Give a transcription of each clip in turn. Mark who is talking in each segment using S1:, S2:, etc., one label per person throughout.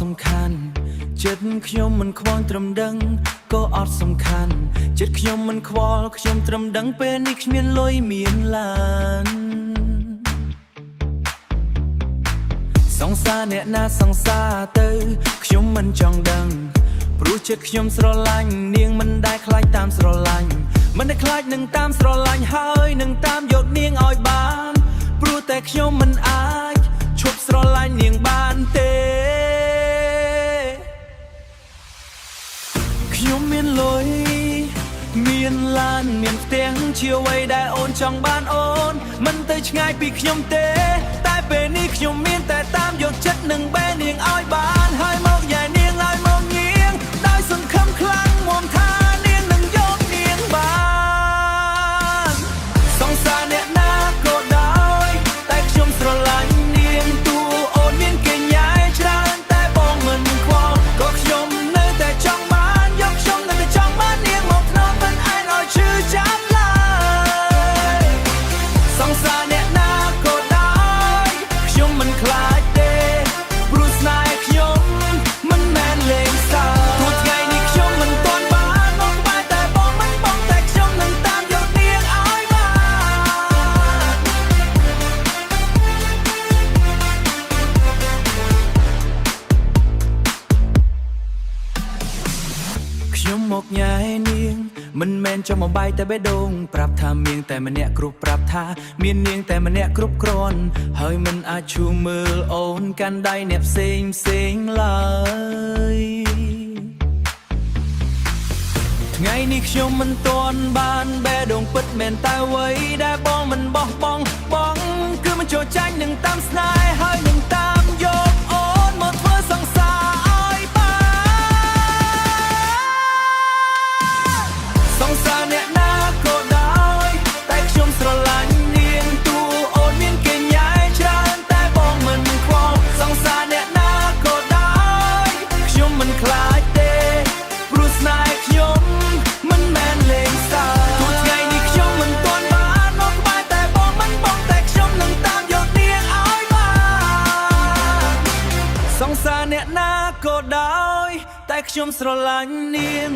S1: សំខាន់ចិត្តខ្ញុំមិនខ្វល់ត្រឹមដឹងក៏អត់សំខាន់ចិត្តខ្ញុំមិនខ្វល់ខ្ញុំត្រឹមដឹងពេលនេះគ្មានលុយមានឡានសង្សារអ្នកណាសង្សារទៅខ្ញុំមិនចង់ដឹងព្រោះចិត្តខ្ញុំស្រឡាញ់នាងមិនដែលខ្លាចតាមស្រឡាញ់មិនដែលខ្លាចនឹងតាមស្រឡាញ់ហើយនឹងតាមយកនាងឲ្យបានព្រោះតែខ្ញុំមិនអាចឈប់ស្រឡាញ់នាងបានទេខ្ញុំមានលុយមានឡានមានផ្ទាំងជាអ្វីដែលអូនចង់បានអូនមិនទៅឆ្ងាយពីខ្ញុំទេតែពេលនេះខ្ញុំមានតែតាមយកចិត្តនឹងបែរនាងឲ្យបានហើយមកយ៉ាយនាងឲ្យមកញៀងដោយសង្ឃឹមខ្លាំងមុំថានាងនឹងយកនាងបានសង្សារអ្នកណាក៏ដោយតែខ្ញុំស្រឡាញ់នាងទូអូនមានកញ្ញែច្រើនតែបងមិនខ្វល់ក៏ខ្ញុំនៅតែចង់បានយកខ្ញុំនៅតែចង់បាននាងមកធ្នមមិនឯងឲ្យឈឺចាប់ឡើយសង្សារអ្នកណាក៏ដោយខ្ញុំមិនខ្លាចទេព្រោះស្នេហ៍ខ្ញុំមិនមែនលេងសើចព្រោះថ្ងៃនេះខ្ញុំមិនទាន់បានមកក្បែរតែបងមិនបងតែខ្ញុំនឹងតាមយកនាងឲ្យបានខ្ញុំមកញ៉ែនាងមិនមែនចង់បំបាយតែបេះដូងប្រាប់ថាមានតែម្នាក់គ្រប់ប្រាប់ថាមាននាងតែម្នាក់គ្រប់គ្រាន់ហើយមិនអាចឈូមើលអូនកាន់ដៃអ្នកផ្សេងឡើយថ្ងៃនេះខ្ញុំមិនទាន់បានបេះដូងពិតមែនតែអ្វីដែលបងមិនបោះបង់បងគឺមិនចូលចាញ់នឹងតាមស្នេហ៍ហើយនឹងតាមយកអូនមកធ្វើសង្សារឲ្យបានសង្សារអ្នកណាក៏ដោយតែខ្ញុំស្រឡាញ់នាងទូអូនមានកញ្ញែច្រើនតែបងមិនខ្វល់សង្សារអ្នកណាក៏ដោយខ្ញុំមិនខ្លាចទេព្រោះស្នេហ៍ខ្ញុំមិនមែនលេងសើចព្រោះថ្ងៃនេះខ្ញុំមិនទាន់បានមកក្បែរតែបងមិនបងតែខ្ញុំនឹងតាមយកនាងឲ្យបានសង្សារអ្នកណាក៏ដោយតែខ្ញុំស្រឡាញ់នាង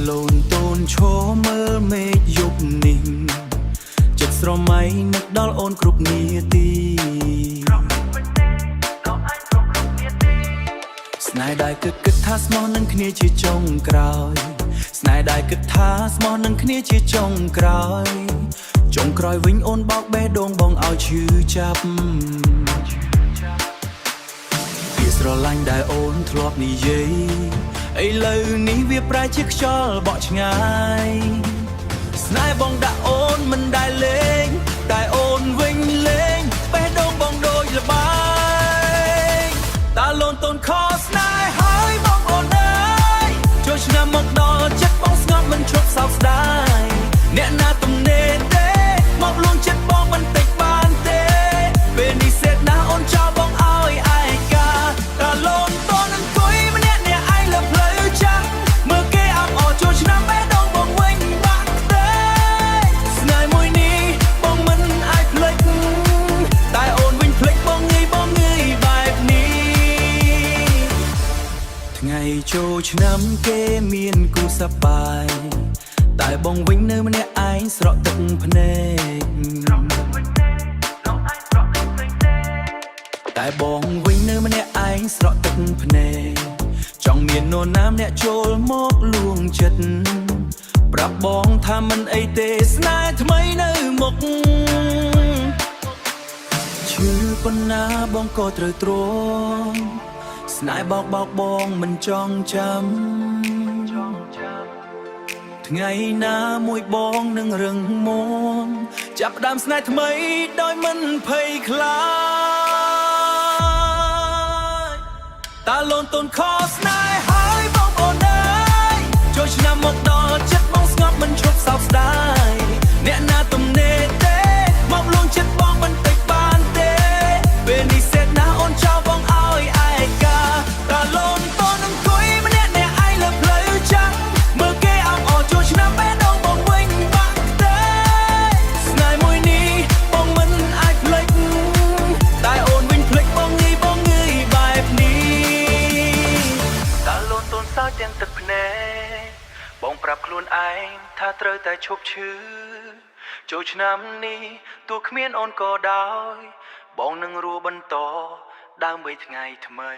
S1: លូនតូនឈរមើលមេឃយប់នេះចិត្តស្រមៃនឹកដល់អូនគ្រប់នាទីស្នេហ៍ដែលគិតថាស្មោះនឹងគ្នាជាចុងក្រោយស្នេហ៍ដែលគិតថាស្មោះនឹងគ្នាជាចុងក្រោយចុងក្រោយវិញអូនបោកបេះដូងបងឲ្យឈឺចាប់ពីស្រឡាញ់ដែលអូនធ្លាប់និយាយឥឡូវនេះវាប្រែជាខ្យល់បក់ឆ្ងាយស្នេហ៍បងដាក់អូនមិនដែលលេងតែអូនវិញលេងបេះដូងបងដូចល្បែងតាលូនតូនខស្នេហ៍ហើយបងអូនអើយចូលឆ្នាំមកដល់ចិត្តបងស្ងប់មិនឈប់សោកស្ដាយអ្នកណាទំនេរទេមកលួងចិត្តបងបន្តិចបានទេពេលនេះសេតណាអូនចោលបងឲ្យឯកាតាលូនតូនអង្គុយម្នាក់អ្នកឯងលើផ្លូវចាំមើលគេអាប់អរចូលឆ្នាំបេះដូងបងវិញបាក់ទេស្នេហ៍មួយនេះបងមិនអាចភ្លេចតែអូនវិញភ្លេចបងងាយបែបនេះថ្ងៃចូលឆ្នាំគេមានគូសប្បាយតែបងវិញនៅម្នាក់ឯងស្រក់ទឹកភ្នែកតែបងវិញនៅម្នាក់ឯងស្រក់ទឹកភ្នែកចង់មាននរណាម្នាក់ចូលមកលួងចិត្តប្រាប់បងថាមិនអីទេស្នេហ៍ថ្មីនៅមុខឈឺប៉ុណ្ណាបងក៏ត្រូវទ្រាំស្នេហ៍បោកបងមិនចង់ចាំថ្ងៃណាមួយបងនឹងរឹងមាំចាប់ផ្ដើមស្នេហ៍ថ្មីដោយមិនភ័យខ្លាចតាលូនតូនខស្នេហ៍ហើយបងអូនអើយចូលឆ្នាំមកដល់ចិត្តបងស្ងប់មិនឈប់សោកស្ដាយអ្នកណាទំនេរទេមកលួងចិត្តបងបន្តិចបានទេពេលនេះសេតណាអូនចោលបងឲ្យឯកាតាលូនតូនអង្គុយម្នាក់អ្នកឯង ភ្នែកបងប្រាប់ខ្លួនឯងថាត្រូវតែឈប់ឈឺចូលឆ្នាំនេះទោះគ្មានអូនក៏ដោយបងនឹងរស់បន្តដើម្បីថ្ងៃថ្មី